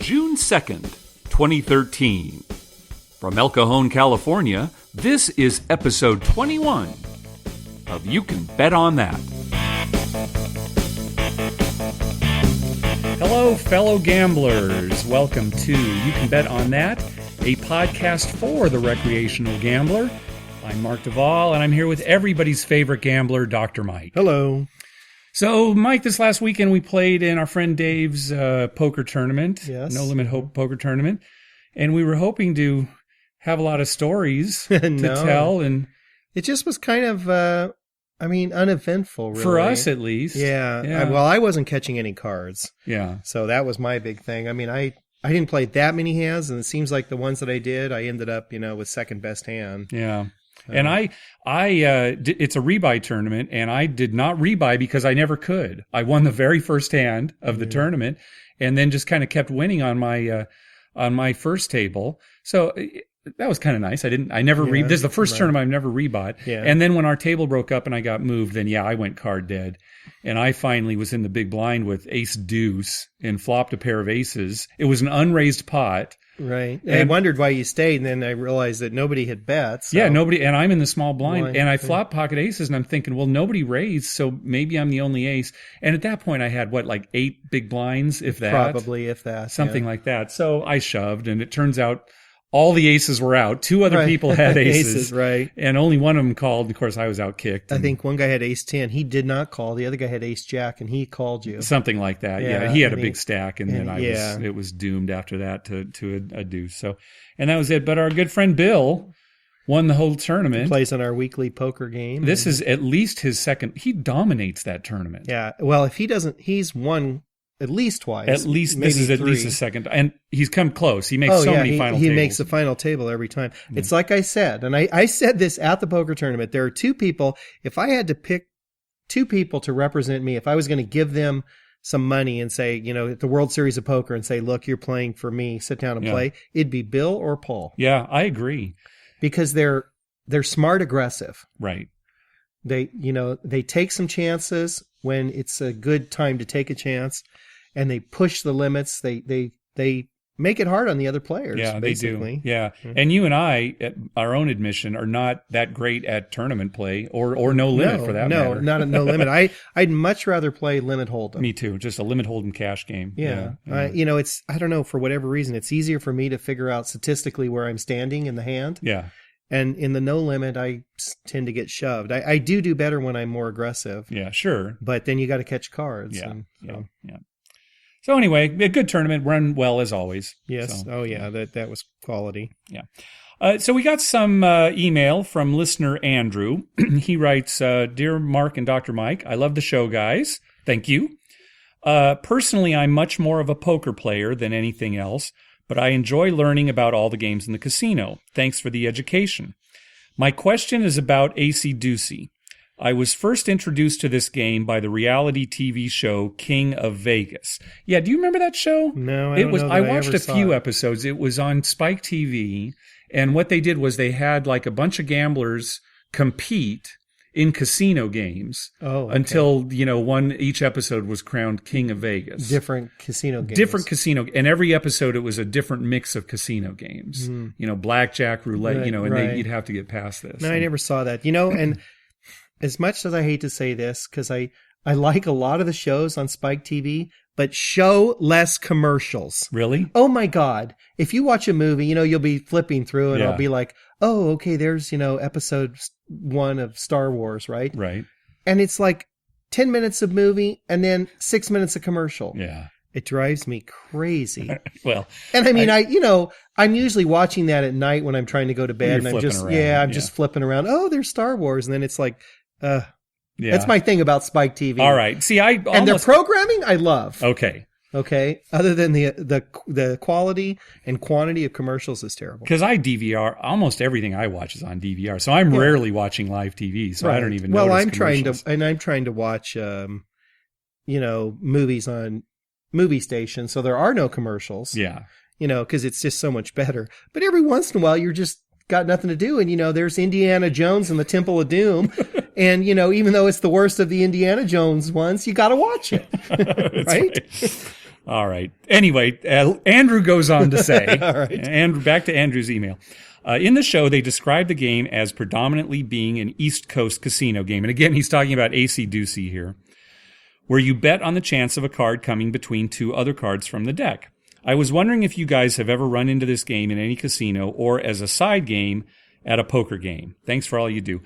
June 2nd, 2013. From El Cajon, California, this is episode 21 of You Can Bet on That. Hello, fellow gamblers. Welcome to You Can Bet on That, a podcast for the recreational gambler. I'm Mark Duvall, and I'm here with everybody's favorite gambler, Dr. Mike. Hello. So, Mike, this last weekend we played in our friend Dave's poker tournament, Yes. No Limit Hope poker tournament, and we were hoping to have a lot of stories to tell. And it just was kind of, uneventful, really. For us, at least. Yeah. I wasn't catching any cards. Yeah. So that was my big thing. I mean, I didn't play that many hands, and it seems like the ones that I did, I ended up, with second best hand. Yeah. And it's a rebuy tournament, and I did not rebuy because I never could. I won the very first hand of the tournament, and then just kind of kept winning on my first table. So that was kind of nice. This is the first tournament I've never rebought. Yeah. And then when our table broke up and I got moved, then I went card dead, and I finally was in the big blind with Ace-Deuce and flopped a pair of aces. It was an unraised pot. Right. And I wondered why you stayed, and then I realized that nobody had bet. So. Yeah, nobody, and I'm in the small blind, and I flop pocket aces, and I'm thinking, well, nobody raised, so maybe I'm the only ace. And at that point, I had, 8 big blinds, if that? Probably, if that. Something like that. So I shoved, and it turns out all the aces were out. 2 other people had aces. Right. And only one of them called. Of course, I was outkicked. I think one guy had ace-10. He did not call. The other guy had ace-jack, and he called you. Something like that. Yeah. He had a big stack, and then it was doomed after that to a deuce. So, and that was it. But our good friend Bill won the whole tournament. He plays on our weekly poker game. This is at least his second. He dominates that tournament. Yeah. Well, if he doesn't, he's won at least twice. At least this is at least his second, and he's come close. He makes many final tables. He makes the final table every time. Yeah. It's like I said, and I said this at the poker tournament. There are 2 people. If I had to pick 2 people to represent me, if I was going to give them some money and say, at the World Series of Poker and say, look, you're playing for me, sit down and play, it'd be Bill or Paul. Yeah, I agree. Because they're smart aggressive. Right. They take some chances when it's a good time to take a chance. And they push the limits. They make it hard on the other players. Yeah, basically. They do. Yeah. And you and I, at our own admission, are not that great at tournament play or no limit for that matter. No, not a no limit. I'd much rather play limit hold'em. Me too. Just a limit hold'em cash game. Yeah. It's, I don't know, for whatever reason, it's easier for me to figure out statistically where I'm standing in the hand. Yeah. And in the no limit, I tend to get shoved. I do better when I'm more aggressive. Yeah, sure. But then you got to catch cards. Yeah. Yeah. So anyway, a good tournament, run well as always. Yes. So, that was quality. Yeah. So we got some email from listener Andrew. He writes, Dear Mark and Dr. Mike, I love the show, guys. Thank you. Personally, I'm much more of a poker player than anything else, but I enjoy learning about all the games in the casino. Thanks for the education. My question is about Acey-Deucey. I was first introduced to this game by the reality TV show King of Vegas. Yeah, do you remember that show? No, I don't know that I watched ever a few episodes. It was on Spike TV, and what they did was they had a bunch of gamblers compete in casino games until each episode was crowned King of Vegas. Different casino games. And every episode it was a different mix of casino games. Blackjack, roulette, right, you'd have to get past this. No, I never saw that. And as much as I hate to say this, because I like a lot of the shows on Spike TV, but show less commercials. Really? Oh my God. If you watch a movie, you'll be flipping through and I'll be like, oh, okay, there's, episode 1 of Star Wars, right? Right. And it's 10 minutes of movie and then 6 minutes of commercial. Yeah. It drives me crazy. Well, and I'm usually watching that at night when I'm trying to go to bed, and I'm just flipping around. Oh, there's Star Wars, and then it's that's my thing about Spike TV. All right, see, and their programming I love. Okay, other than the quality and quantity of commercials is terrible. Because I DVR almost everything I watch is on DVR, so I'm rarely watching live TV, so I don't even. Well, I'm trying to watch movies on movie station, so there are no commercials. Yeah. Because it's just so much better. But every once in a while, you're just got nothing to do. And, there's Indiana Jones and the Temple of Doom. And, even though it's the worst of the Indiana Jones ones, you got to watch it. Right? All right. Anyway, Andrew goes on to say, All right. and back to Andrew's email. In the show, they describe the game as predominantly being an East Coast casino game. And again, he's talking about Acey-Deucey here, where you bet on the chance of a card coming between two other cards from the deck. I was wondering if you guys have ever run into this game in any casino or as a side game at a poker game. Thanks for all you do.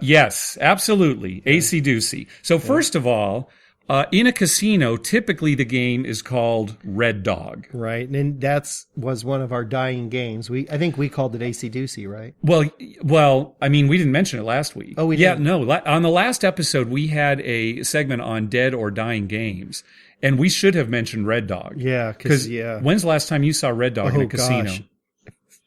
Yes, absolutely. Acey-Deucey. So first of all, in a casino, typically the game is called Red Dog. Right. And was one of our dying games. I think we called it Acey-Deucey, right? Well, I mean, we didn't mention it last week. Oh, we did? Yeah, didn't? no. On the last episode, we had a segment on dead or dying games, and we should have mentioned Red Dog. Yeah, because when's the last time you saw Red Dog in a casino? Gosh.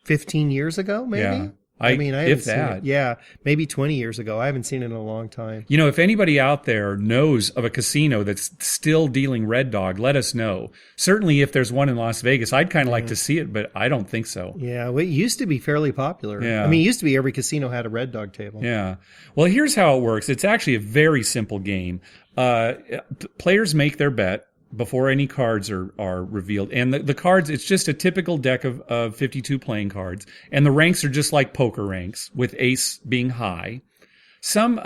15 years ago, maybe? Yeah. I mean, I haven't if seen that. it. Yeah, maybe 20 years ago. I haven't seen it in a long time. You know, if anybody out there knows of a casino that's still dealing Red Dog, let us know. Certainly if there's one in Las Vegas, I'd kind of like to see it, but I don't think so. Yeah, well, it used to be fairly popular. Yeah. I mean, it used to be every casino had a Red Dog table. Yeah. Well, here's how it works. It's actually a very simple game. Players make their bet before any cards are revealed. And the cards, it's just a typical deck of 52 playing cards. And the ranks are just like poker ranks, with ace being high. Some,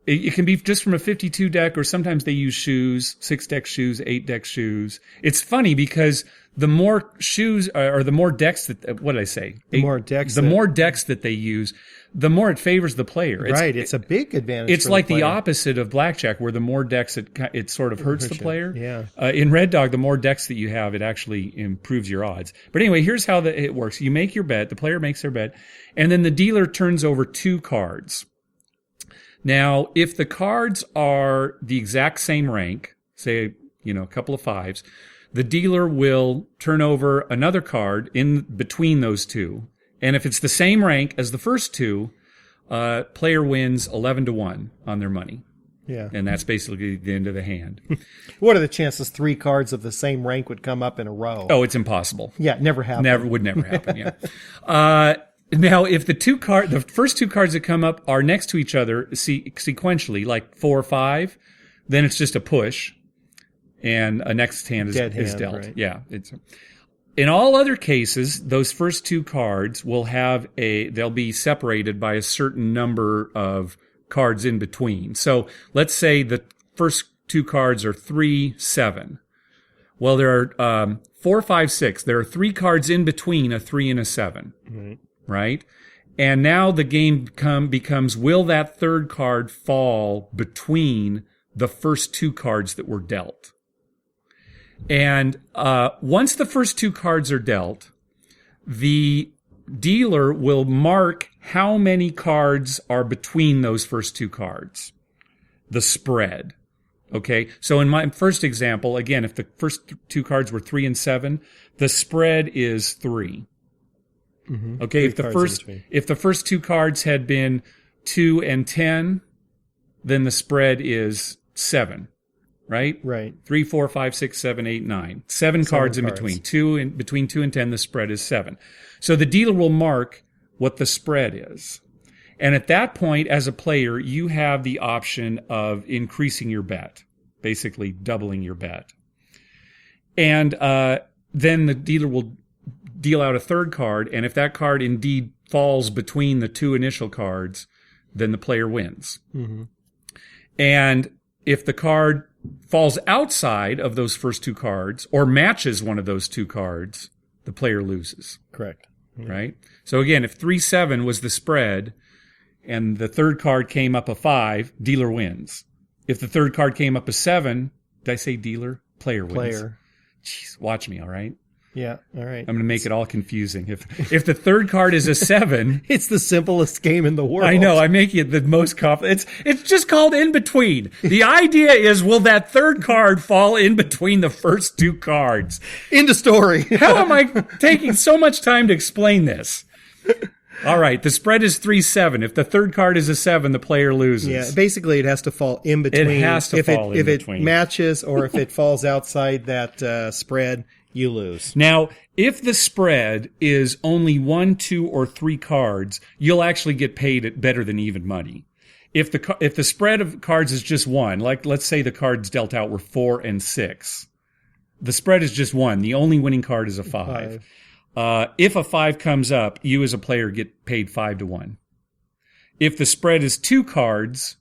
it can be just from a 52 deck, or sometimes they use shoes, 6 deck shoes, 8 deck shoes. It's funny because the more shoes, or the more decks what did I say? The more decks that they use, the more it favors the player. It's a big advantage. It's for like the opposite of blackjack, where the more decks it sort of hurts the player. Yeah. In Red Dog, the more decks that you have, it actually improves your odds. But anyway, here's how it works. You make your bet. The player makes their bet, and then the dealer turns over 2 cards. Now, if the cards are the exact same rank, say, a couple of 5s, the dealer will turn over another card in between those 2. And if it's the same rank as the first 2, player wins 11-1 on their money. Yeah. And that's basically the end of the hand. What are the chances 3 cards of the same rank would come up in a row? Oh, it's impossible. Yeah, never happened. Would never happen, yeah. Now, if the first 2 cards that come up are next to each other sequentially, like 4 or 5, then it's just a push, and a next hand is dealt. Right. Yeah. In all other cases, those first 2 cards they'll be separated by a certain number of cards in between. So let's say the first 2 cards are 3, 7. Well, there are 4, 5, 6. There are 3 cards in between a 3 and a 7. Mm-hmm. Right? And now the game becomes, will that third card fall between the first 2 cards that were dealt? And once the first 2 cards are dealt, the dealer will mark how many cards are between those first 2 cards. The spread. Okay? So in my first example, again, if the first 2 cards were 3 and 7, the spread is 3. Mm-hmm. Okay, if the first 2 cards had been 2 and 10, then the spread is 7, right? Right. 3, 4, 5, 6, 7, 8, 9. 7 cards in between. Between 2 and 10, the spread is 7. So the dealer will mark what the spread is. And at that point, as a player, you have the option of increasing your bet, basically doubling your bet. And then the dealer will deal out a third card, and if that card indeed falls between the 2 initial cards, then the player wins. Mm-hmm. And if the card falls outside of those first 2 cards, or matches one of those 2 cards, the player loses. Correct. Mm-hmm. Right? So again, if 3-7 was the spread, and the third card came up a 5, dealer wins. If the third card came up a 7, did I say dealer? Player wins. Jeez, watch me, all right? Yeah, all right. I'm going to make it all confusing. If the third card is a 7... It's the simplest game in the world. I know, I'm making it the most complicated. It's just called in between. The idea is, will that third card fall in between the first 2 cards? End of story. How am I taking so much time to explain this? All right, the spread is 3-7. If the third card is a 7, the player loses. Yeah, basically it has to fall in between. It has to fall in between. If it matches or if it falls outside that spread, you lose. Now, if the spread is only 1, 2, or 3 cards, you'll actually get paid at better than even money. If the spread of cards is just 1, like let's say the cards dealt out were 4 and 6, The spread is just 1. The only winning card is a 5. If a 5 comes up, you as a player get paid 5-1. If the spread is 2 cards,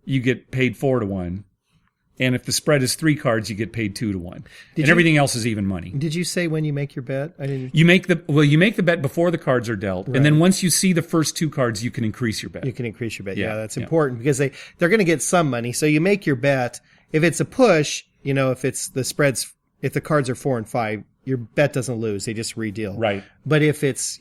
you get paid 4-1. And if the spread is 3 cards, you get paid 2-1. And everything else is even money. Did you say when you make your bet? I didn't. You make the bet before the cards are dealt, and then once you see the first 2 cards, you can increase your bet. You can increase your bet. Yeah, that's important because they're going to get some money. So you make your bet. If it's a push, if it's the spreads, if the cards are 4 and 5, your bet doesn't lose. They just redeal. Right. But if it's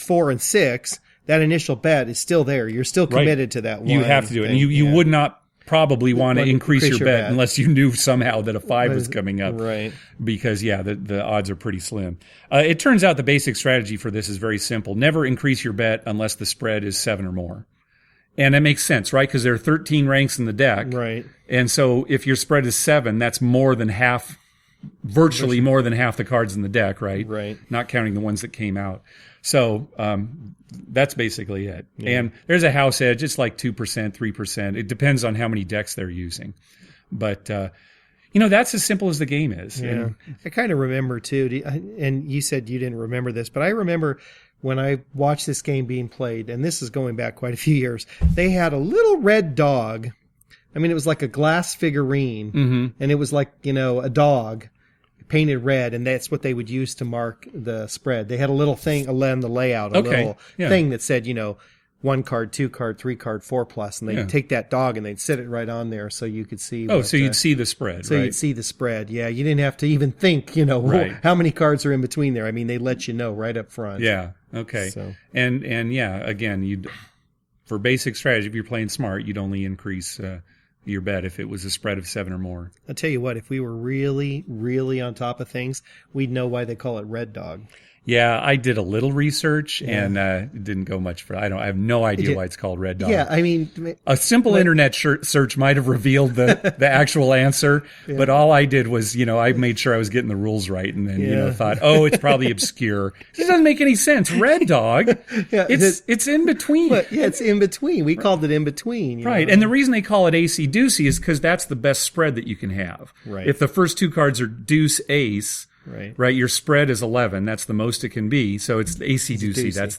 4 and 6, that initial bet is still there. You're still committed to that one. You have to do it. And you would not probably want to increase your bet unless you knew somehow that a 5 was coming up. Right. Because, the odds are pretty slim. It turns out the basic strategy for this is very simple. Never increase your bet unless the spread is 7 or more. And that makes sense, right? Because there are 13 ranks in the deck. Right. And so if your spread is 7, that's more than half, virtually more than half the cards in the deck, right? Right. Not counting the ones that came out. So that's basically it. Yeah. And there's a house edge. It's like 2%, 3%. It depends on how many decks they're using. But, that's as simple as the game is. Yeah. And I kind of remember, too, and you said you didn't remember this, but I remember when I watched this game being played, and this is going back quite a few years, they had a little red dog. I mean, it was like a glass figurine, and it was like, a dog painted red, and that's what they would use to mark the spread. They had a little thing on the layout, little thing that said, 1 card, 2 card, 3 card, 4+, and they'd take that dog and they'd set it right on there so you could see. So you'd see the spread, so right? you'd see the spread. Yeah, you didn't have to even think, how many cards are in between there. I mean, they let you know right up front. Yeah. Okay. So. And again, for basic strategy, if you're playing smart, you'd only increase your bet if it was a spread of 7 or more. I'll tell you what, if we were really, really on top of things, we'd know why they call it Red Dog. Yeah, I did a little research and it didn't go much for. I have no idea why it's called Red Dog. Yeah, I mean, a internet search might have revealed the actual answer, but all I did was, I made sure I was getting the rules right, and then thought, it's probably obscure. It doesn't make any sense. Red Dog, it's in between. It's in between. We called it in between, right? And the reason they call it Acey-Deucey is because that's the best spread that you can have. Right. If the first 2 cards are Deuce Ace. Right. Your spread is 11. That's the most it can be. So it's Acey-Deucey. That's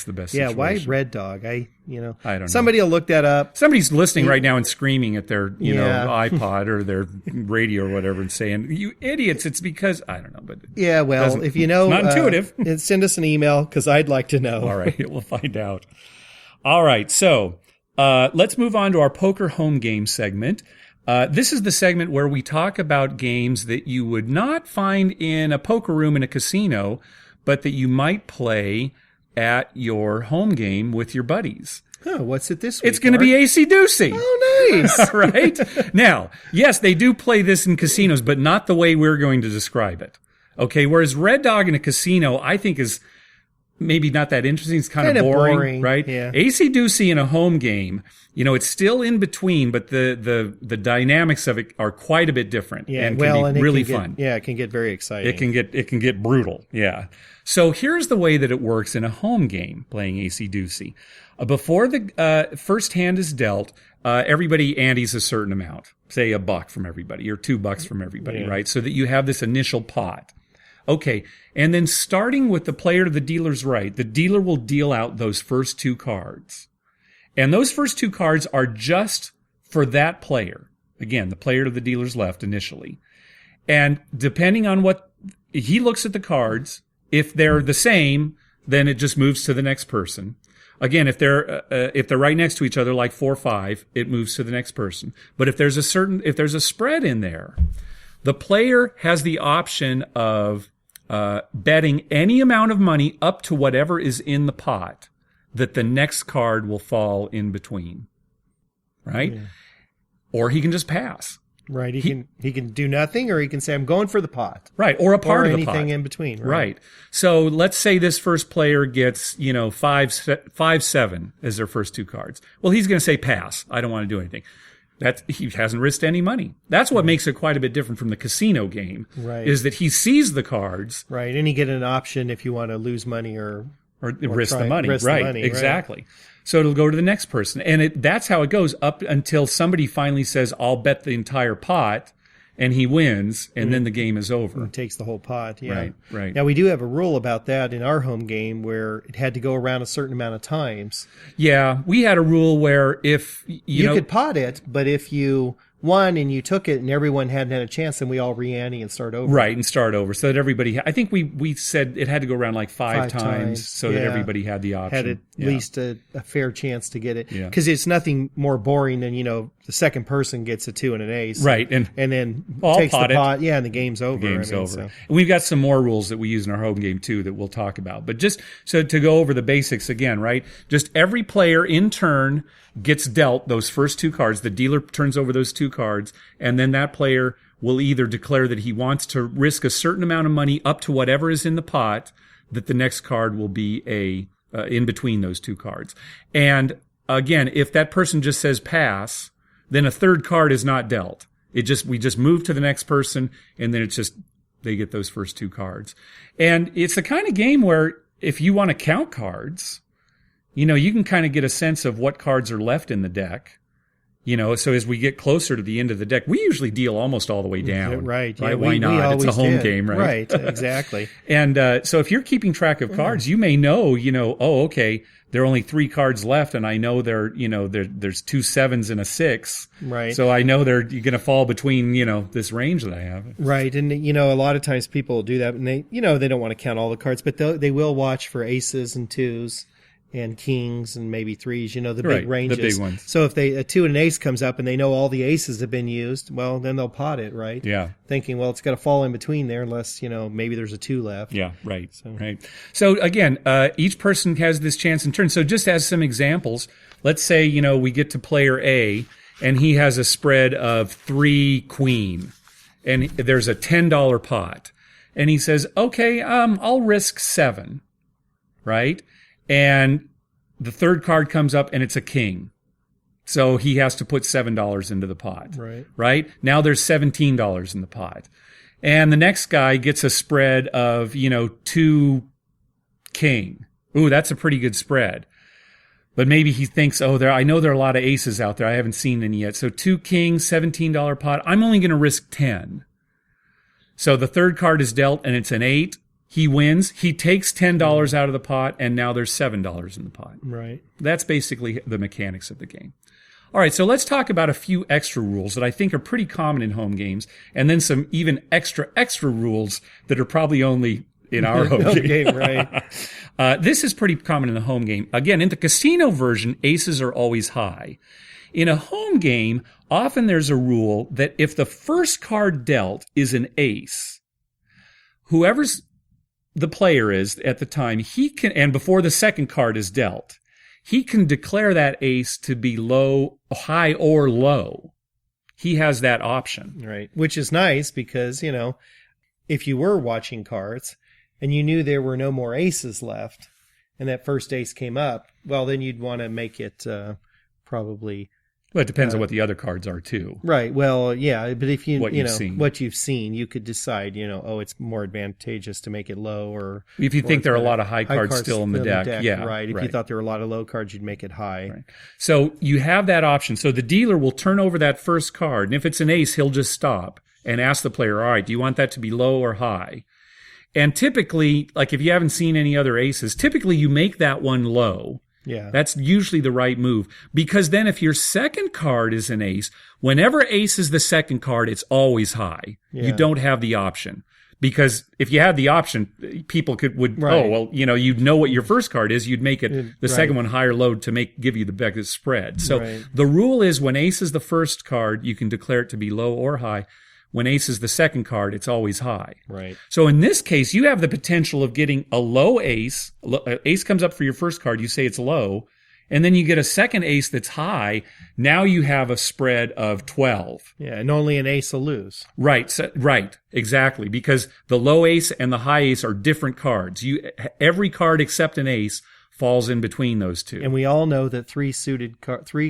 the best. Yeah. Situation. Why Red Dog? I don't know. Somebody will look that up. Somebody's listening right now and screaming at their, iPod or their radio or whatever and saying, "You idiots!" It's because I don't know, but if you know, it's not intuitive. Send us an email because I'd like to know. All right, we'll find out. All right, so let's move on to our poker home game segment. This is the segment where we talk about games that you would not find in a poker room in a casino, but that you might play at your home game with your buddies. Oh, what's it this week? It's going to be Acey-Deucey. Oh, nice. Right? Now, yes, they do play this in casinos, but not the way we're going to describe it. Okay, whereas Red Dog in a casino, I think is maybe not that interesting. It's kind of boring, right? Yeah. Acey-Deucey in a home game, it's still in between, but the dynamics of it are quite a bit different and can be really fun. Yeah, it can get very exciting. It can get brutal. Yeah. So here's the way that it works in a home game playing Acey-Deucey. Before the first hand is dealt, everybody antes a certain amount, say $1 from everybody or $2 from everybody, right? So that you have this initial pot. Okay, and then starting with the player to the dealer's right, the dealer will deal out those first 2 cards. And those first 2 cards are just for that player. Again, the player to the dealer's left initially. And depending on what he looks at the cards, if they're the same, then it just moves to the next person. Again, if they're right next to each other, like 4-5, it moves to the next person. But if there's a spread in there, the player has the option of betting any amount of money up to whatever is in the pot that the next card will fall in between, right? Yeah. Or he can just pass. Right. He can do nothing, or he can say, I'm going for the pot. Right. Or a part of the pot. Or anything in between. Right. So let's say this first player gets, 5-7 as their first 2 cards. Well, he's going to say pass. I don't want to do anything. He hasn't risked any money. That's what makes it quite a bit different from the casino game. Right. Is that he sees the cards. Right. And you get an option if you want to lose money or risk the money. Risk right. the money, exactly. Right. So it'll go to the next person. And that's how it goes up until somebody finally says, I'll bet the entire pot. and he wins, and then the game is over. It takes the whole pot. Yeah. Right. Now we do have a rule about that in our home game where it had to go around a certain amount of times. Yeah, we had a rule where if you know, could pot it, but if you won and you took it and everyone hadn't had a chance, then we all re-ante and start over. Right, and start over. So that everybody, I think we said it had to go around like five times so that everybody had the option. Had at least a fair chance to get it. Yeah. Because it's nothing more boring than, the second person gets a 2 and an ace. Right. And then I'll takes pot the it. pot. Yeah, and the game's over. Game's over. So. And we've got some more rules that we use in our home game too that we'll talk about. But just so to go over the basics again, right? Just every player in turn gets dealt those first 2 cards. The dealer turns over those 2 cards, and then that player will either declare that he wants to risk a certain amount of money up to whatever is in the pot, that the next card will be in between those 2 cards. And again, if that person just says pass, then a third card is not dealt. We just move to the next person, and then it's just they get those first 2 cards. And it's the kind of game where if you want to count cards, you can kind of get a sense of what cards are left in the deck. So as we get closer to the end of the deck, we usually deal almost all the way down. Right. Yeah, Yeah, why not? It's a home game, right? Right, exactly. And so if you're keeping track of cards, you may know, oh, okay, there are only 3 cards left, and I know there's 2 7s and a 6. Right. So I know you're going to fall between, this range that I have. Right. And, a lot of times people will do that, and they don't want to count all the cards, but they will watch for aces and 2s. And kings and maybe 3s, the big ranges. The big ones. So if a 2 and an ace comes up and they know all the aces have been used, well, then they'll pot it, right? Yeah. Thinking, well, it's got to fall in between there unless, maybe there's a 2 left. Yeah, right. Right. So again, each person has this chance in turn. So just as some examples, let's say, we get to player A and he has a spread of 3 queen and there's a $10 pot. And he says, okay, I'll risk 7, right? And the third card comes up and it's a king. So he has to put $7 into the pot. Right? Now there's $17 in the pot. And the next guy gets a spread of, 2 king. Ooh, that's a pretty good spread. But maybe he thinks, I know there are a lot of aces out there. I haven't seen any yet. So 2 kings, $17 pot. I'm only going to risk 10. So the third card is dealt and it's an 8. He wins. He takes $10 out of the pot, and now there's $7 in the pot. Right. That's basically the mechanics of the game. All right, so let's talk about a few extra rules that I think are pretty common in home games, and then some even extra rules that are probably only in our home game. Right. This is pretty common in the home game. Again, in the casino version, aces are always high. In a home game, often there's a rule that if the first card dealt is an ace, whoever's the player is at the time, he can, and before the second card is dealt, he can declare that ace to be high or low. He has that option. Right. Which is nice because, if you were watching cards and you knew there were no more aces left and that first ace came up, well, then you'd want to make it probably. Well, it depends on what the other cards are too. Right. Well, yeah, but if what you've seen, you could decide, it's more advantageous to make it low or if you think there are a lot of high cards still in the deck. Yeah. Right. If you thought there were a lot of low cards, you'd make it high. Right. So you have that option. So the dealer will turn over that first card, and if it's an ace, he'll just stop and ask the player, all right, do you want that to be low or high? And typically, like if you haven't seen any other aces, typically you make that one low. Yeah. That's usually the right move, because then if your second card is an ace, whenever ace is the second card, it's always high. Yeah. You don't have the option, because if you had the option, people you'd know what your first card is. You'd make it the second one higher low to give you the biggest spread. So the rule is when ace is the first card, you can declare it to be low or high. When ace is the second card, it's always high. Right. So in this case, you have the potential of getting a low ace. Ace comes up for your first card. You say it's low. And then you get a second ace that's high. Now you have a spread of 12. Yeah, and only an ace will lose. Right. Right. Exactly. Because the low ace and the high ace are different cards. Every card except an ace falls in between those two. And we all know that 3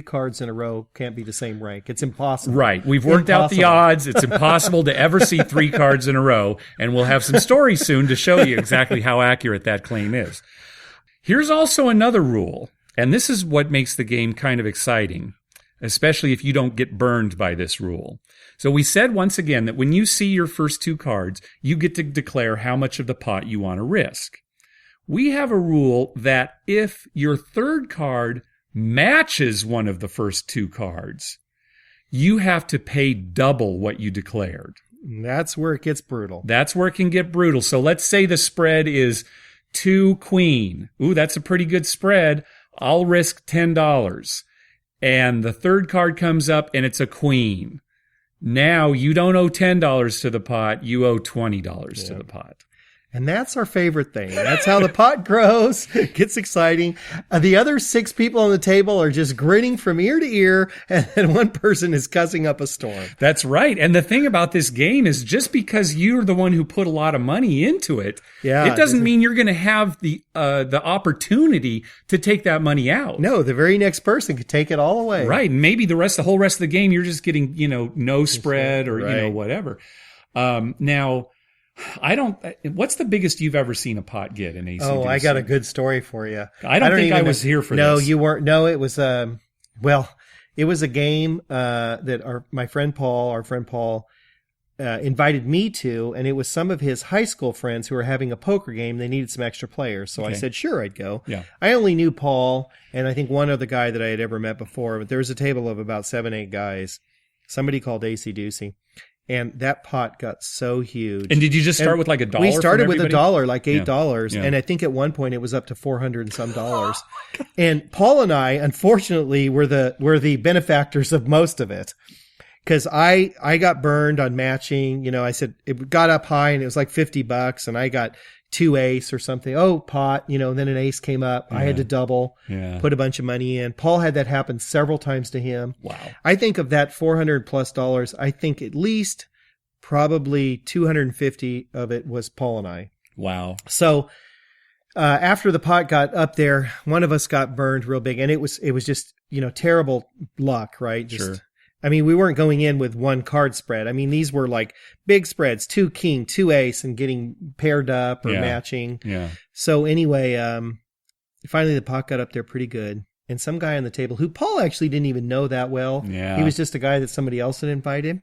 cards in a row can't be the same rank. It's impossible. Right. We've worked out the odds. It's impossible to ever see 3 cards in a row. And we'll have some stories soon to show you exactly how accurate that claim is. Here's also another rule. And this is what makes the game kind of exciting, especially if you don't get burned by this rule. So we said once again that when you see your first two cards, you get to declare how much of the pot you want to risk. We have a rule that if your third card matches one of the first two cards, you have to pay double what you declared. That's where it gets brutal. That's where it can get brutal. So let's say the spread is 2 queen. Ooh, that's a pretty good spread. I'll risk $10. And the third card comes up and it's a queen. Now you don't owe $10 to the pot. You owe $20 to the pot. And that's our favorite thing. That's how the pot grows. It gets exciting. The other 6 people on the table are just grinning from ear to ear, and then one person is cussing up a storm. That's right. And the thing about this game is just because you're the one who put a lot of money into it, it doesn't mean you're going to have the opportunity to take that money out. No, the very next person could take it all away. Right. And maybe the whole rest of the game, you're just getting, no spread or, whatever. Now, what's the biggest you've ever seen a pot get in Acey-Deucey? Oh, I got a good story for you. I don't think I was here for this. No, you weren't. No, it was, it was a game, that my friend Paul, invited me to, and it was some of his high school friends who were having a poker game. They needed some extra players. So I said, sure, I'd go. Yeah. I only knew Paul and I think one other guy that I had ever met before, but there was a table of about 7, 8 guys. Somebody called Acey-Deucey. And that pot got so huge. And did you just start with like $1? We started with $1, like $8. Yeah. And I think at one point it was up to $400 and some dollars. And Paul and I, unfortunately, were the benefactors of most of it. Cause I got burned on matching. I said it got up high and it was like $50 and I got 2 ace or something. Oh, pot, and then an ace came up. Yeah. I had to double, put a bunch of money in. Paul had that happen several times to him. Wow. I think of that $400+, I think at least probably 250 of it was Paul and I. Wow. So, after the pot got up there, one of us got burned real big and it was just, terrible luck, right? Just, I mean, we weren't going in with 1 card spread. I mean, these were like big spreads, 2 king, 2 ace, and getting paired up or matching. Yeah. So anyway, finally the pot got up there pretty good. And some guy on the table who Paul actually didn't even know that well. Yeah. He was just a guy that somebody else had invited.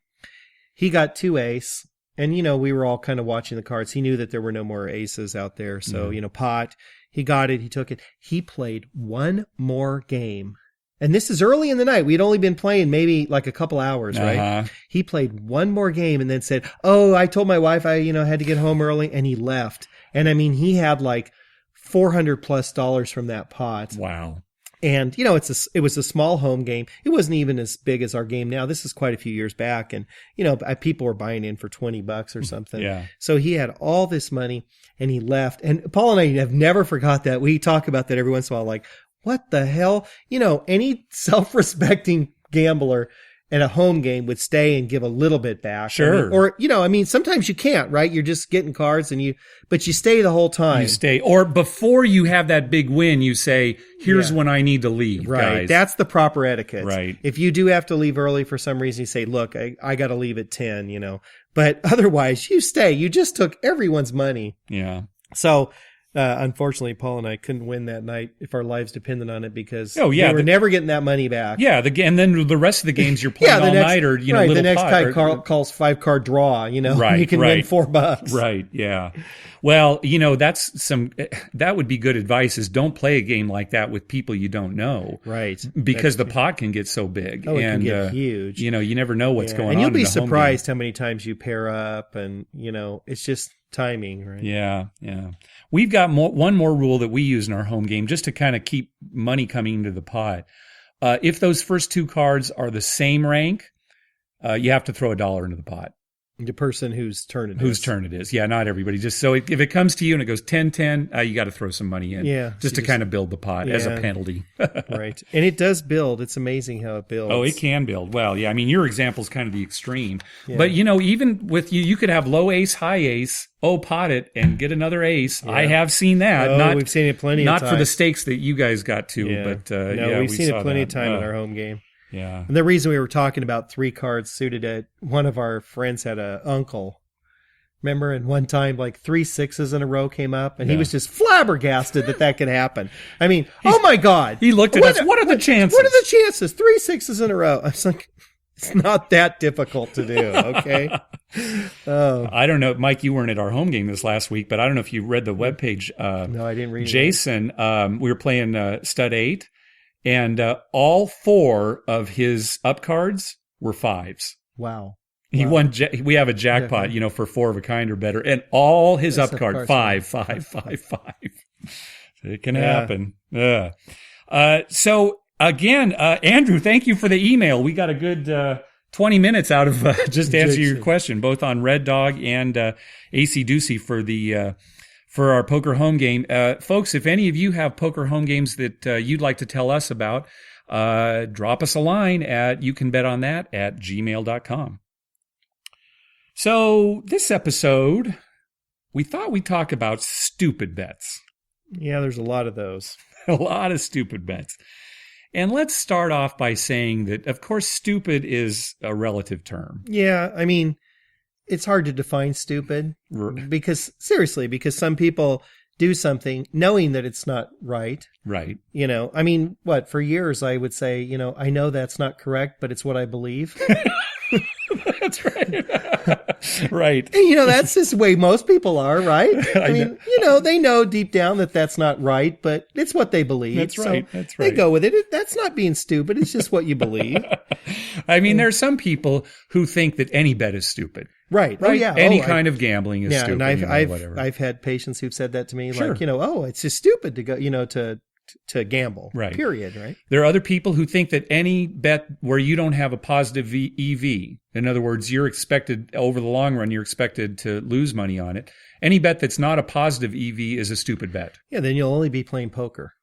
He got 2 ace. And, we were all kind of watching the cards. He knew that there were no more aces out there. So, pot, he got it. He took it. He played one more game. And this is early in the night. We'd only been playing maybe like a couple hours, right? He played one more game and then said, oh, I told my wife I, had to get home early, and he left. And I mean, he had like $400+ from that pot. Wow. And, it was a small home game. It wasn't even as big as our game now. This is quite a few years back. And, people were buying in for $20 or something. Yeah. So he had all this money and he left. And Paul and I have never forgot that. We talk about that every once in a while, like, what the hell? Any self-respecting gambler at a home game would stay and give a little bit back. Sure. Sometimes you can't, right? You're just getting cards but you stay the whole time. You stay. Or before you have that big win, you say, here's when I need to leave, right. Guys. That's the proper etiquette. Right. If you do have to leave early for some reason, you say, look, I got to leave at 10, But otherwise, you stay. You just took everyone's money. Yeah. So, unfortunately, Paul and I couldn't win that night if our lives depended on it because we were never getting that money back. Yeah, and then the rest of the games you're playing all night or, little the next guy calls 5-card draw, right, you can win $4. Right, yeah. Well, that would be good advice is don't play a game like that with people you don't know. Right. Because the pot can get so big. Oh, it can get huge. You never know what's going on. And you'll be surprised how many times you pair up and, it's just timing, right? Yeah, yeah. We've got one more rule that we use in our home game just to kind of keep money coming into the pot. If those first 2 cards are the same rank, you have to throw $1 into the pot. The person whose turn it is. Yeah, not everybody. Just so if it comes to you and it goes 10-10, you got to throw some money in. Yeah. Just to kind of build the pot as a penalty. Right. And it does build. It's amazing how it builds. Oh, it can build. Well, yeah. I mean, your example is kind of the extreme. Yeah. But, even with you could have low ace, high ace, pot it and get another ace. Yeah. I have seen that. Oh, we've seen it plenty of times. Not for the stakes that you guys got to, but we've seen it plenty of time in our home game. Yeah. And the reason we were talking about 3 cards suited one of our friends had an uncle. Remember, and one time, like 3 6s in a row came up, and he was just flabbergasted that could happen. I mean, oh my God. He looked at us. What are the chances? What are the chances? 3 6s in a row. I was like, It's not that difficult to do, okay? Oh. I don't know, Mike, you weren't at our home game this last week, but I don't know if you read the webpage. No, I didn't read it. Jason, we were playing stud 8, and all 4 of his up cards were 5s. Wow. He won. We have a jackpot, for 4 of a kind or better, and all his up card 5, 5, 5, 5. It can happen. Yeah. So again, Andrew, thank you for the email. We got a good 20 minutes out of just to answer your question, both on Red Dog and Acey-Deucey for our poker home game. Folks, if any of you have poker home games that you'd like to tell us about, drop us a line at youcanbetonThat@gmail.com. So this episode, we thought we'd talk about stupid bets. Yeah, there's a lot of those. A lot of stupid bets. And let's start off by saying that, of course, stupid is a relative term. Yeah, I mean, it's hard to define stupid because some people do something knowing that it's not right. Right. I mean, for years I would say, I know that's not correct, but it's what I believe. That's right. Right. And, that's just the way most people are, right? I mean, they know deep down that that's not right, but it's what they believe. That's right. So that's right. They go with it. That's not being stupid. It's just what you believe. I mean, there are some people who think that any bet is stupid. Right. Right. Oh, yeah. Any kind of gambling is stupid. And whatever. I've had patients who've said that to me, Sure. like, it's just stupid to go, to gamble. Right. Period. Right. There are other people who think that any bet where you don't have a positive EV, in other words, you're expected over the long run, you're expected to lose money on it. Any bet that's not a positive EV is a stupid bet. Yeah. Then you'll only be playing poker.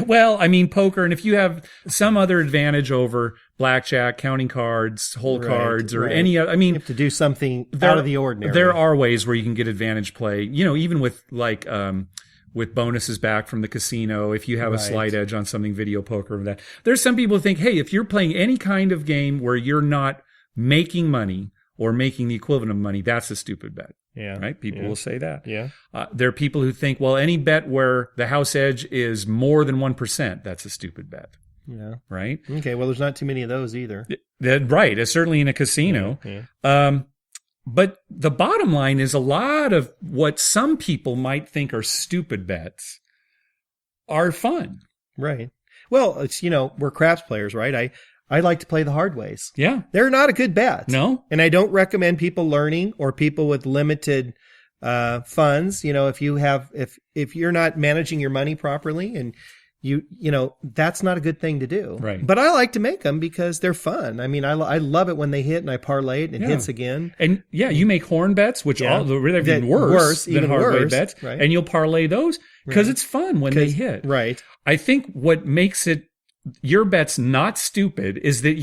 Well, I mean, poker, and if you have some other advantage over blackjack, counting cards, hole cards, or any other, I mean, you have to do something out of the ordinary. There are ways where you can get advantage play, even with with bonuses back from the casino, if you have a slight edge on something, video poker or that. There's some people who think, hey, if you're playing any kind of game where you're not making money or making the equivalent of money, that's a stupid bet. Yeah. Right? People will say that. Yeah. There are people who think, well, any bet where the house edge is more than 1%, that's a stupid bet. Yeah. Right? Okay. Well, there's not too many of those either. Right. Certainly in a casino. Yeah. But the bottom line is a lot of what some people might think are stupid bets are fun. Right. Well, it's, we're craps players, right? I like to play the hard ways. Yeah. They're not a good bet. No. And I don't recommend people learning or people with limited funds. If you're not managing your money properly and that's not a good thing to do. Right. But I like to make them because they're fun. I mean, I love it when they hit and I parlay it and it hits again. And you make horn bets, which are even worse than hard way bets. Right. And you'll parlay those because it's fun when they hit. Right. I think what makes your bet's not stupid is that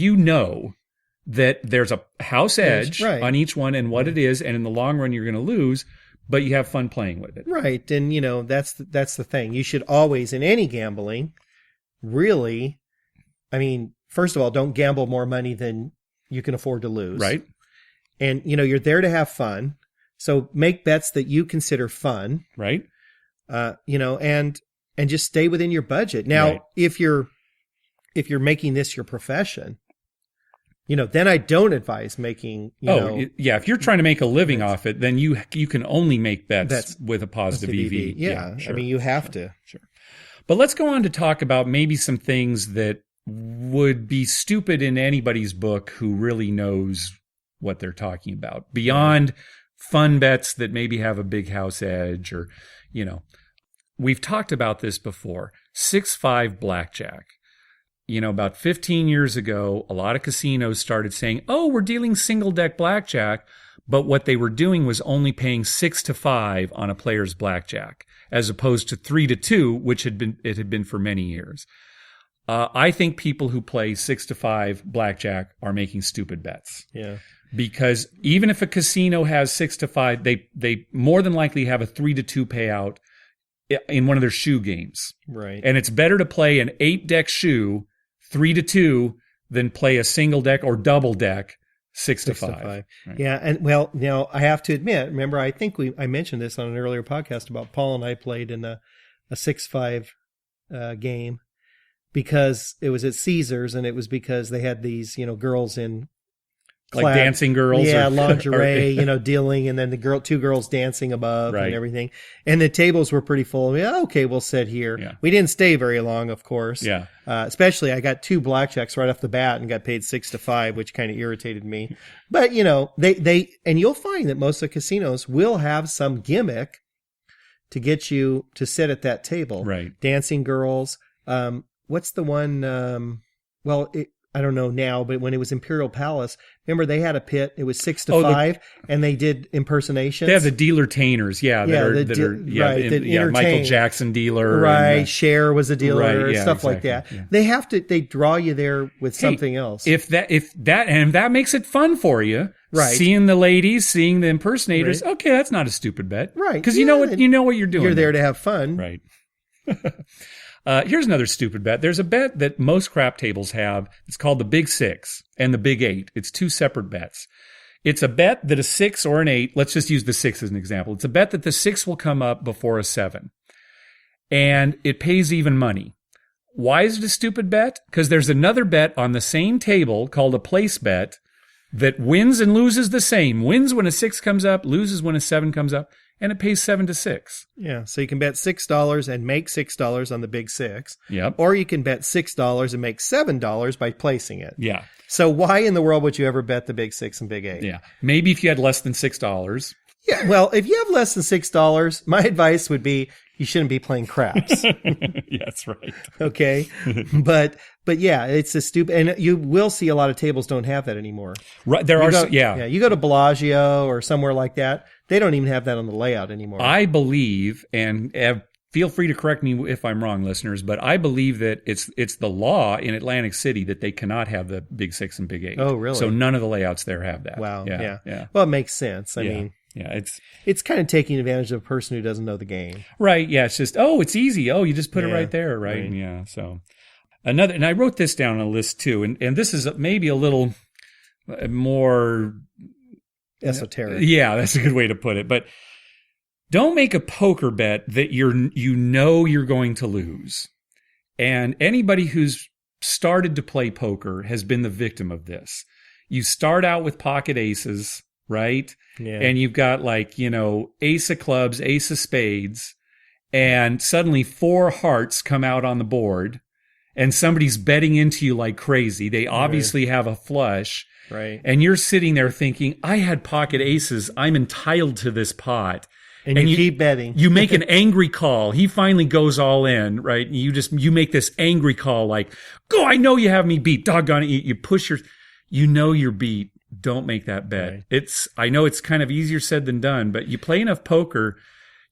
that there's a house edge on each one and what it is. And in the long run, you're going to lose. But you have fun playing with it. Right. And, that's the thing. You should always, in any gambling, really, I mean, first of all, don't gamble more money than you can afford to lose. Right. And, you're there to have fun. So make bets that you consider fun. Right. And just stay within your budget. Now, if you're making this your profession, then I don't advise making, if you're trying to make a living off it, then you can only make bets with a positive EV. Yeah. Sure. I mean, you have to. Sure. But let's go on to talk about maybe some things that would be stupid in anybody's book who really knows what they're talking about beyond fun bets that maybe have a big house edge or, we've talked about this before. 6-5 blackjack. About 15 years ago, a lot of casinos started saying, oh, we're dealing single deck blackjack. But what they were doing was only paying 6-5 on a player's blackjack, as opposed to 3-2, which it had been for many years. I think people who play 6-5 blackjack are making stupid bets. Yeah. Because even if a casino has 6-5, they more than likely have a 3-2 payout in one of their shoe games. Right. And it's better to play an 8-deck shoe 3-2 than play a single deck or double deck 6-5. Right. Yeah. And well, now I have to admit, remember, I think I mentioned this on an earlier podcast about Paul and I played in a 6-5 game because it was at Caesars and it was because they had these, girls in Like dancing girls? Yeah, or, lingerie, dealing, and then two girls dancing above and everything. And the tables were pretty full. Yeah, okay, we'll sit here. Yeah. We didn't stay very long, of course. Yeah. Especially I got 2 blackjacks right off the bat and got paid 6 to 5, which kind of irritated me. But, and you'll find that most of the casinos will have some gimmick to get you to sit at that table. Right. Dancing girls. What's the one, I don't know now, but when it was Imperial Palace, remember they had a pit. It was 6 to 5, and they did impersonations. They have the dealer tainers, Michael Jackson dealer, right? And, Cher was a dealer, right, stuff like that. Yeah. They draw you there with something else. If that makes it fun for you, right? Seeing the ladies, seeing the impersonators, okay, that's not a stupid bet, right? Because you know what you're doing. You're there to have fun, right? Here's another stupid bet. There's a bet that most crap tables have. It's called the Big Six and the Big Eight. It's 2 separate bets. It's a bet that a 6 or an 8, let's just use the 6 as an example. It's a bet that the 6 will come up before a 7. And it pays even money. Why is it a stupid bet? Because there's another bet on the same table called a place bet that wins and loses the same. Wins when a 6 comes up, loses when a 7 comes up. And it pays 7 to 6. Yeah, so you can bet $6 and make $6 on the Big Six. Yep. Or you can bet $6 and make $7 by placing it. Yeah. So why in the world would you ever bet the Big Six and Big Eight? Yeah. Maybe if you had less than $6. Yeah, well, if you have less than $6, my advice would be you shouldn't be playing craps. Yeah, that's right. Okay. But yeah, it's a stupid, and you will see a lot of tables don't have that anymore. Right. You go to Bellagio or somewhere like that. They don't even have that on the layout anymore. I believe, and feel free to correct me if I'm wrong, listeners, but I believe that it's the law in Atlantic City that they cannot have the Big Six and Big Eight. Oh, really? So none of the layouts there have that. Wow. Yeah. Well, it makes sense. I mean, yeah, it's kind of taking advantage of a person who doesn't know the game. Right. Yeah. It's just, it's easy. You just put it right there. Right. Yeah. So and I wrote this down on a list too. And this is maybe a little more esoteric. Yeah, that's a good way to put it. But don't make a poker bet that you're going to lose. And anybody who's started to play poker has been the victim of this. You start out with pocket aces, right? Yeah. And you've got ace of clubs, ace of spades, and suddenly 4 hearts come out on the board, and somebody's betting into you like crazy. They obviously have a flush. Right. And you're sitting there thinking, I had pocket aces. I'm entitled to this pot. And you keep betting. You make an angry call. He finally goes all in, right? You make this angry call like, go, I know you have me beat. Doggone it. You push you're beat. Don't make that bet. Right. I know it's kind of easier said than done, but you play enough poker.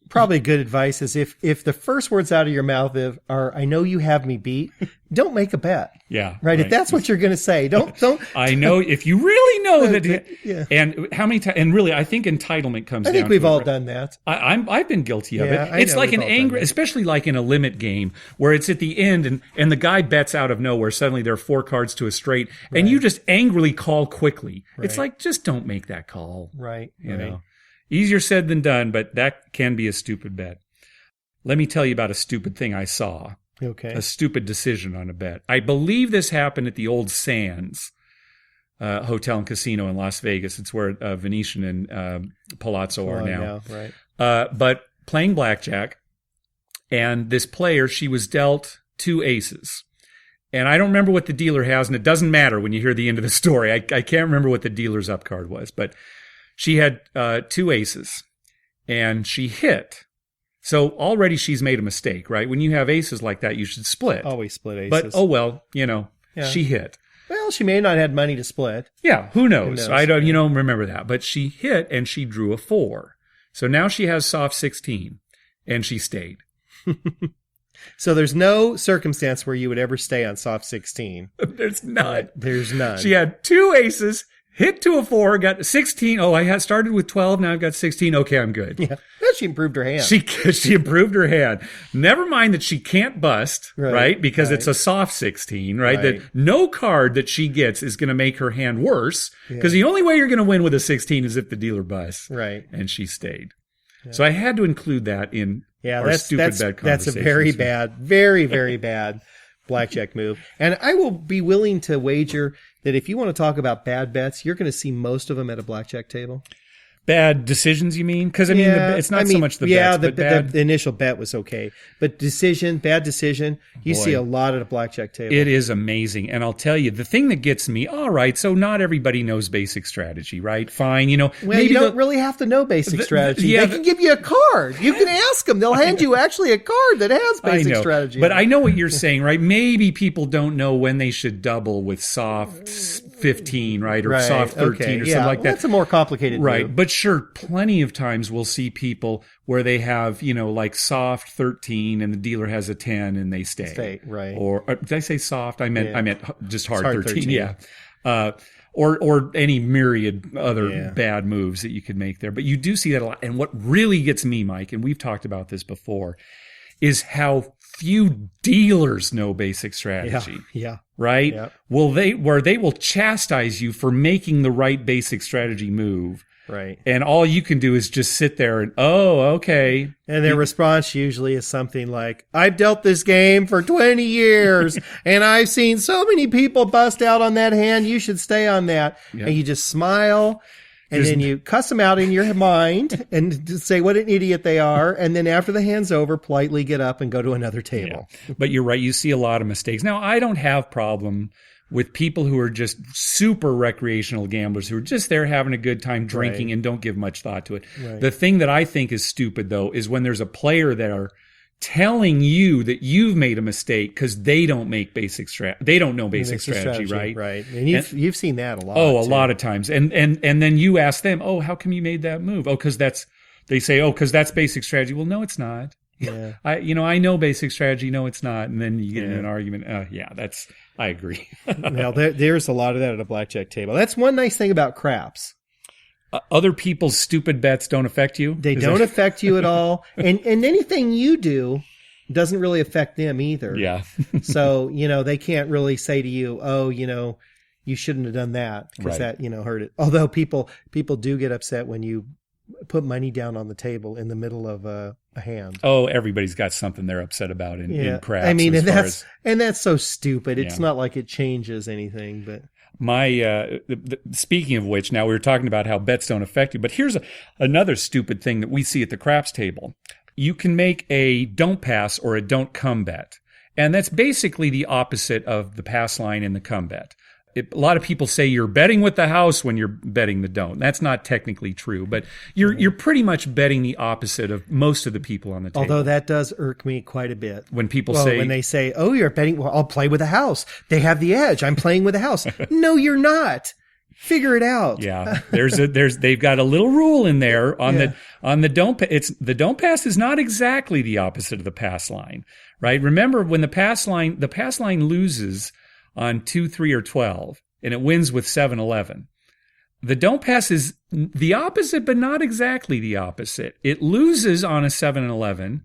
Probably good advice is if the first words out of your mouth are, I know you have me beat, don't make a bet. Yeah. Right. If that's what you're going to say, don't. I know if you really know that. Yeah. And how many times, and really, I think entitlement comes down to I think we've all done that. I've been guilty of it. I It's know like we've an all done angry, that. especially like in a limit game where it's at the end and the guy bets out of nowhere. Suddenly there are 4 cards to a straight and you just angrily call quickly. Right. It's like, just don't make that call. Right. You know, easier said than done, but that can be a stupid bet. Let me tell you about a stupid thing I saw. Okay. A stupid decision on a bet. I believe this happened at the old Sands Hotel and Casino in Las Vegas. It's where Venetian and Palazzo are now. Right. But playing blackjack, and this player, she was dealt 2 aces. And I don't remember what the dealer has, and it doesn't matter when you hear the end of the story. I can't remember what the dealer's up card was, but she had 2 aces, and she hit. So already she's made a mistake, right? When you have aces like that, you should split. Always split aces. But, she hit. Well, she may not have had money to split. Yeah, who knows? I don't, remember that. But she hit and she drew a 4. So now she has soft 16 and she stayed. So there's no circumstance where you would ever stay on soft 16. There's none. There's none. She had 2 aces, hit to a 4, got 16. Oh, I had started with 12. Now I've got 16. Okay, I'm good. Yeah. Well, she improved her hand. She improved her hand. Never mind that she can't bust, right? Because it's a soft 16, right? That no card that she gets is going to make her hand worse. Because the only way you're going to win with a 16 is if the dealer busts. Right. And she stayed. Yeah. So I had to include that in our stupid bet conversation. That's a very bad, very, very bad blackjack move. And I will be willing to wager that if you want to talk about bad bets, you're going to see most of them at a blackjack table. Bad decisions, you mean? Because, it's not so much the bets, but the initial bet was okay. But bad decision, you see a lot at a blackjack table. It is amazing. And I'll tell you, the thing that gets me, all right, so not everybody knows basic strategy, right? Fine, Well, you don't really have to know basic strategy. They can give you a card. You can ask them. They'll hand you actually a card that has basic strategy. But I know what you're saying, right? Maybe people don't know when they should double with soft 15, right? Or soft 13 or something like that. That's a more complicated right. move. But sure, plenty of times we'll see people where they have, like soft 13 and the dealer has a 10 and they stay. Right. Or did I say soft? I meant just hard 13. Yeah. Or any myriad other bad moves that you could make there. But you do see that a lot. And what really gets me, Mike, and we've talked about this before, is how few dealers know basic strategy. Yeah. Right? Yeah. Where they will chastise you for making the right basic strategy move. Right. And all you can do is just sit there and, okay. And their response usually is something like, I've dealt this game for 20 years and I've seen so many people bust out on that hand. You should stay on that. Yeah. And you just smile and then you cuss them out in your mind and just say what an idiot they are. And then after the hand's over, politely get up and go to another table. Yeah. But you're right. You see a lot of mistakes. Now, I don't have problem with people who are just super recreational gamblers who are just there having a good time drinking and don't give much thought to it. Right. The thing that I think is stupid, though, is when there's a player that are telling you that you've made a mistake because they don't make they don't know basic strategy, right? Right. And you've seen that a lot. Oh, a lot of times. And then you ask them, how come you made that move? Because they say, because that's basic strategy. Well, no, it's not. Yeah. I know basic strategy. No, it's not. And then you get in an argument. I agree. Well, there's a lot of that at a blackjack table. That's one nice thing about craps. Other people's stupid bets don't affect you? They don't affect you at all. And anything you do doesn't really affect them either. Yeah. So, they can't really say to you, you shouldn't have done that because that, hurt it. Although people do get upset when you put money down on the table in the middle of a hand. Oh, everybody's got something they're upset about in craps. I mean, and that's so stupid. It's not like it changes anything, but speaking of which, now we were talking about how bets don't affect you, but here's another stupid thing that we see at the craps table. You can make a don't pass or a don't come bet. And that's basically the opposite of the pass line and the come bet. A lot of people say you're betting with the house when you're betting the don't. That's not technically true, but you're pretty much betting the opposite of most of the people on the table. Although that does irk me quite a bit. When when they say, you're betting, well, I'll play with the house. They have the edge. I'm playing with the house. No, you're not. Figure it out. Yeah. They've got a little rule in there on the don't the don't pass is not exactly the opposite of the pass line, right? Remember when the pass line loses on 2, 3, or 12, and it wins with 7, 11. The don't pass is the opposite, but not exactly the opposite. It loses on a 7 and 11,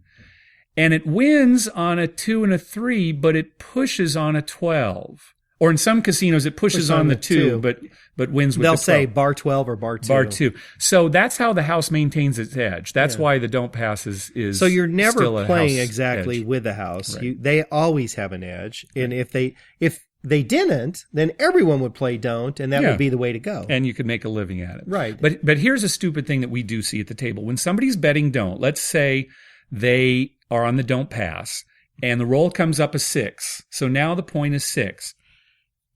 and it wins on a 2 and a 3, but it pushes on a 12. Or in some casinos, it pushes on the 2, but wins with the 12. They'll say bar 12 or bar 2. Bar 2. So that's how the house maintains its edge. That's why the don't pass is so you're never still playing exactly edge. With the house. Right. They always have an edge. And if they didn't, then everyone would play don't, and that would be the way to go. And you could make a living at it. Right. But here's a stupid thing that we do see at the table. When somebody's betting don't, let's say they are on the don't pass, and the roll comes up a 6. So now the point is 6.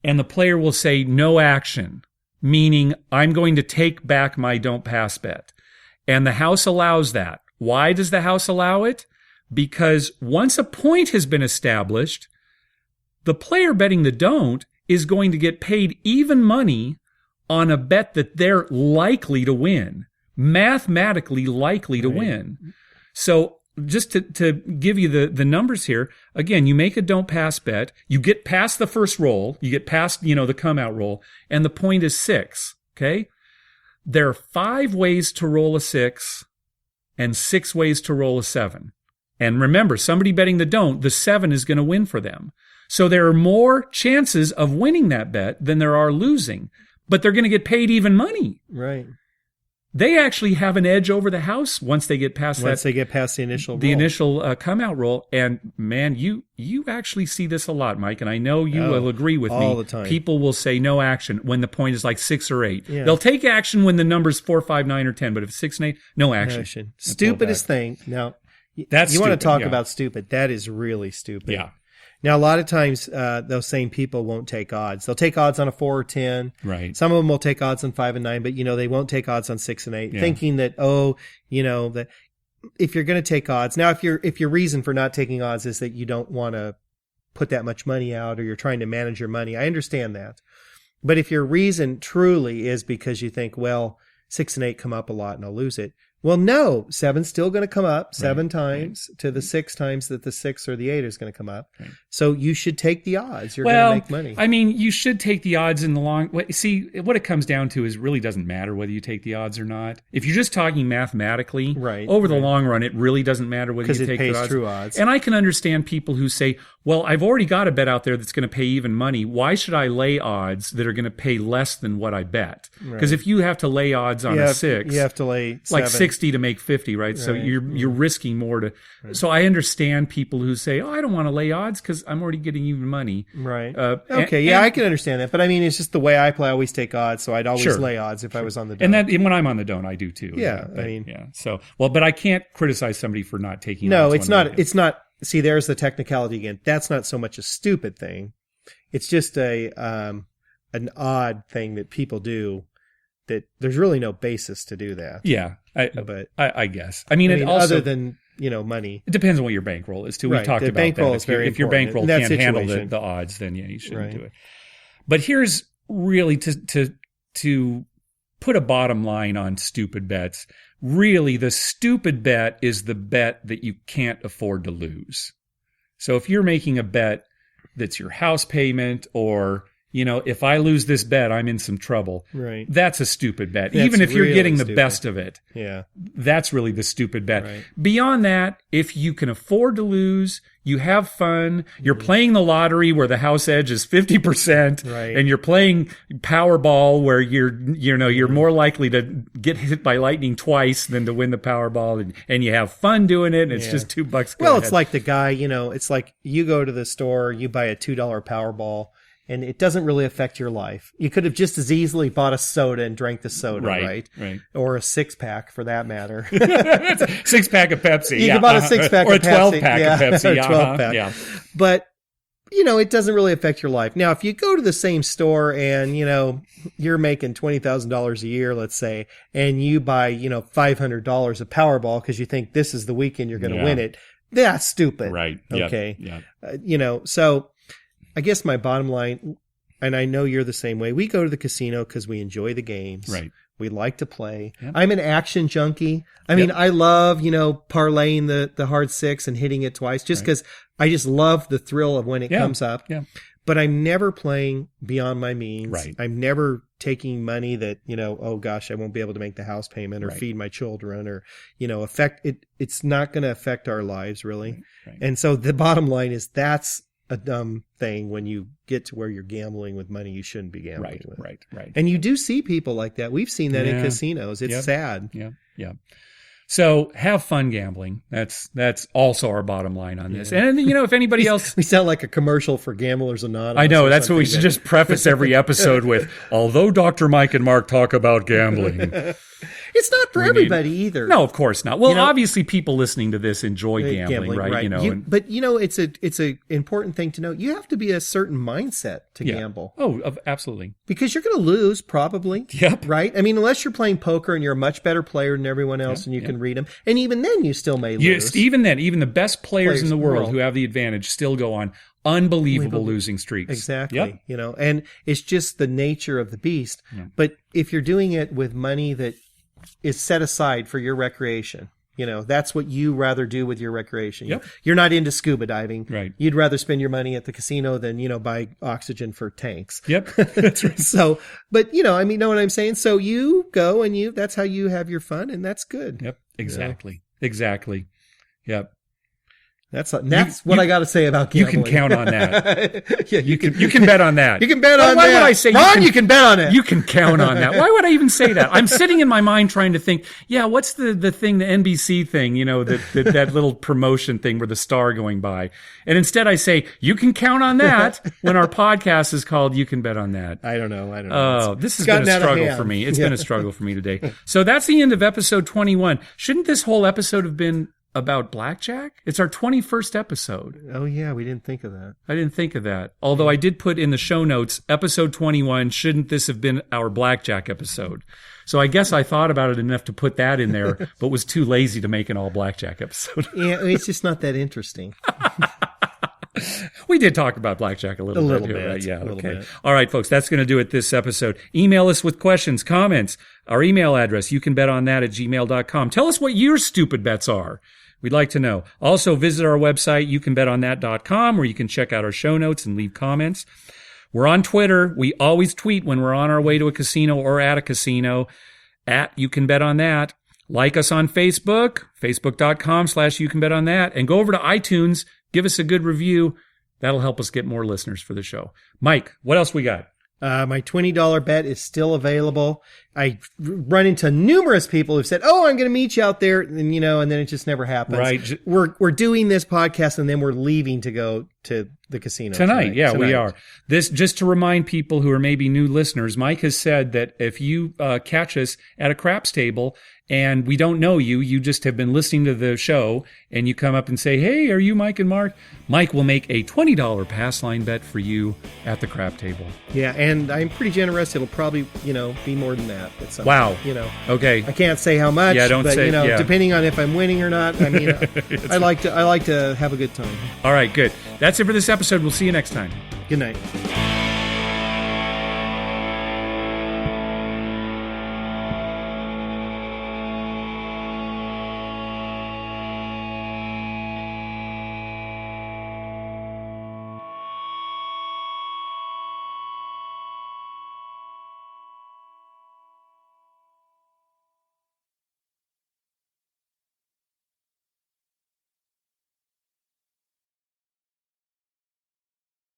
And the player will say no action, meaning I'm going to take back my don't pass bet. And the house allows that. Why does the house allow it? Because once a point has been established, the player betting the don't is going to get paid even money on a bet that they're likely to win, mathematically likely to win. So just to give you the numbers here, again, you make a don't pass bet, you get past the first roll, you get past, the come out roll, and the point is 6, okay? There are 5 ways to roll a 6 and 6 ways to roll a 7. And remember, somebody betting the don't, the 7 is going to win for them. So there are more chances of winning that bet than there are losing, but they're going to get paid even money. Right. they actually have an edge over the house once they get past the initial come out roll. And man, you actually see this a lot, Mike, and I know you will agree with me. All the time. People will say no action when the point is like 6 or 8. Yeah. They'll take action when the number's 4, 5, 9, or 10, but if it's 6 and 8, no action. Stupidest thing. Now, that's you want to talk yeah. about stupid. That is really stupid. Yeah. Now, a lot of times, those same people won't take odds. They'll take odds on a 4 or 10. Right. Some of them will take odds on 5 and 9, but, they won't take odds on 6 and 8, Yeah. thinking that, that if you're going to take odds. Now, if your reason for not taking odds is that you don't want to put that much money out or you're trying to manage your money, I understand that. But if your reason truly is because you think, well, 6 and 8 come up a lot and I'll lose it. Well, no, 7's still going to come up 7 times to the 6 times that the 6 or the 8 is going to come up. Right. So you should take the odds. You're going to make money. I mean, you should take the odds in the long. See, what it comes down to is it really doesn't matter whether you take the odds or not. If you're just talking mathematically, over the long run, it really doesn't matter whether you take the odds. Because it pays true odds. And I can understand people who say, well, I've already got a bet out there that's going to pay even money. Why should I lay odds that are going to pay less than what I bet? Because if you have to lay odds on a 6, you have to lay 7. Like 60 to make 50, right? So you're risking more to. Right. So I understand people who say, "Oh, I don't want to lay odds because I'm already getting even money." Right. Okay. I can understand that, but I mean, it's just the way I play. I always take odds, so I'd always lay odds if I was on the dome. And when I'm on the dome, I do too. Yeah. So but I can't criticize somebody for not taking. No, odds it's not. It's not. See, there's the technicality again. That's not so much a stupid thing. It's just an odd thing that people do. That there's really no basis to do that. Yeah, I guess. I mean, it also, other than money, it depends on what your bankroll is too. We've talked about that. If your bankroll can't handle the odds, then you shouldn't do it. But here's really to put a bottom line on stupid bets. Really, the stupid bet is the bet that you can't afford to lose. So if you're making a bet that's your house payment or if I lose this bet, I'm in some trouble. Right. That's a stupid bet. Even if you're getting the best of it. Yeah. That's really the stupid bet. Right. Beyond that, if you can afford to lose, you have fun, you're playing the lottery where the house edge is 50%, and you're playing Powerball where you're more likely to get hit by lightning twice than to win the Powerball, and you have fun doing it, and it's just $2. Well, it's like the guy, it's like you go to the store, you buy a $2 Powerball, and it doesn't really affect your life. You could have just as easily bought a soda and drank the soda, right? Or a 6-pack for that matter. 6-pack of Pepsi. You could buy a 6-pack of Pepsi. Or a 12-pack of Pepsi. Or a 12-pack. Yeah. But, it doesn't really affect your life. Now, if you go to the same store and, you're making $20,000 a year, let's say, and you buy, $500 of Powerball because you think this is the weekend you're going to win it, that's stupid. Right. Okay. Yeah. So I guess my bottom line, and I know you're the same way, we go to the casino because we enjoy the games. Right. We like to play. Yep. I'm an action junkie. I mean, I love, parlaying the hard 6 and hitting it twice just because I just love the thrill of when it comes up. Yeah. But I'm never playing beyond my means. Right. I'm never taking money that, oh gosh, I won't be able to make the house payment or feed my children or, affect it. It's not going to affect our lives really. Right. And so the bottom line is that's a dumb thing when you get to where you're gambling with money you shouldn't be gambling with. Right. And you do see people like that. We've seen that in casinos. It's sad. Yeah. So have fun gambling. That's also our bottom line on this. And if anybody else, we sound like a commercial for Gamblers Anonymous. I know that's what we should just preface every episode with. Although Dr. Mike and Mark talk about gambling. It's not for everybody either. No, of course not. Well, obviously people listening to this enjoy gambling, right? But it's a important thing to know. You have to be a certain mindset to gamble. Oh, absolutely. Because you're going to lose probably. Yep. Right? I mean, unless you're playing poker and you're a much better player than everyone else and you can read them. And even then you still may lose. Yes, even then, even the best players in the world who have the advantage still go on unbelievable losing streaks. Exactly. Yep. And it's just the nature of the beast. Yeah. But if you're doing it with money that is set aside for your recreation, that's what you rather do with your recreation. Yep. You're not into scuba diving. Right. You'd rather spend your money at the casino than, buy oxygen for tanks. Yep. That's right. So, but know what I'm saying? So you go and that's how you have your fun and that's good. Yep. Exactly. Exactly. Yep. That's what I got to say about gambling. You can count on that. Yeah, You can bet on that. You can bet on that. Why would I say Ron, you can bet on it. You can count on that. Why would I even say that? I'm sitting in my mind trying to think, what's the thing, the NBC thing, that little promotion thing with the star going by. And instead I say, you can count on that when our podcast is called You Can Bet on That. I don't know. Oh, this has been a struggle for me. It's been a struggle for me today. So that's the end of episode 21. Shouldn't this whole episode have been about blackjack? It's our 21st episode. Oh, yeah. We didn't think of that. I didn't think of that. Although I did put in the show notes, episode 21, shouldn't this have been our blackjack episode? So I guess I thought about it enough to put that in there, but was too lazy to make an all blackjack episode. Yeah, it's just not that interesting. We did talk about blackjack a little bit here, right? Yeah, okay. All right, folks, that's going to do it this episode. Email us with questions, comments. Our email address, youcanbetonThat@gmail.com. Tell us what your stupid bets are. We'd like to know. Also, visit our website, youcanbetonThat.com, where you can check out our show notes and leave comments. We're on Twitter. We always tweet when we're on our way to a casino or at a casino, at YouCanBetOnThat. Like us on Facebook, facebook.com/YouCanBetOnThat, and go over to iTunes. Give us a good review. That'll help us get more listeners for the show. Mike, what else we got? My $20 bet is still available. I run into numerous people who've said, "Oh, I'm going to meet you out there," and and then it just never happens. Right. We're doing this podcast, and then we're leaving to go to the casino tonight. Yeah, we are. This just to remind people who are maybe new listeners. Mike has said that if you catch us at a craps table and we don't know you, you just have been listening to the show, and you come up and say, "Hey, are you Mike and Mark?" Mike will make a $20 pass line bet for you at the crap table. Yeah, and I'm pretty generous. It'll probably, be more than that. Wow. Okay. I can't say how much. Yeah, don't but, say. Depending on if I'm winning or not. I mean, I like to have a good time. All right, good. That's it for this episode. We'll see you next time. Good night.